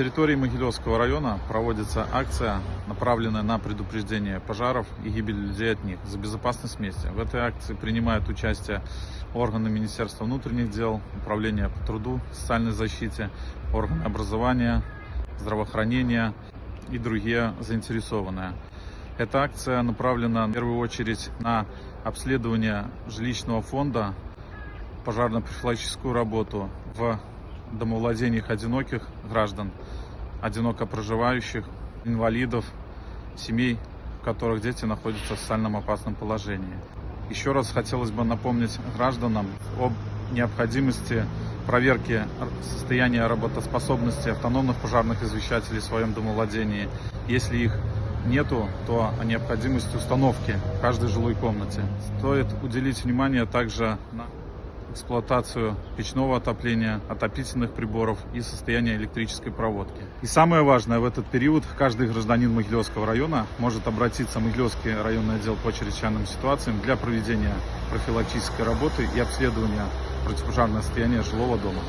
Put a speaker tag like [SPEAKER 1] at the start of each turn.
[SPEAKER 1] территории Могилевского района проводится акция, направленная на предупреждение пожаров и гибели людей от них за безопасность в месте. В этой акции принимают участие органы Министерства внутренних дел, Управление по труду, социальной защите, органы образования, здравоохранения и другие заинтересованные. Эта акция направлена в первую очередь на обследование жилищного фонда, пожарно-профилактическую работу в домовладениях одиноких граждан, одиноко проживающих, инвалидов, семей, в которых дети находятся в социально опасном положении. Еще раз хотелось бы напомнить гражданам об необходимости проверки состояния работоспособности автономных пожарных извещателей в своем домовладении. Если их нету, то о необходимости установки в каждой жилой комнате. Стоит уделить внимание также на эксплуатацию печного отопления, отопительных приборов и состояние электрической проводки. И самое важное, в этот период каждый гражданин Могилевского района может обратиться в Могилевский районный отдел по чрезвычайным ситуациям для проведения профилактической работы и обследования противопожарного состояния жилого дома.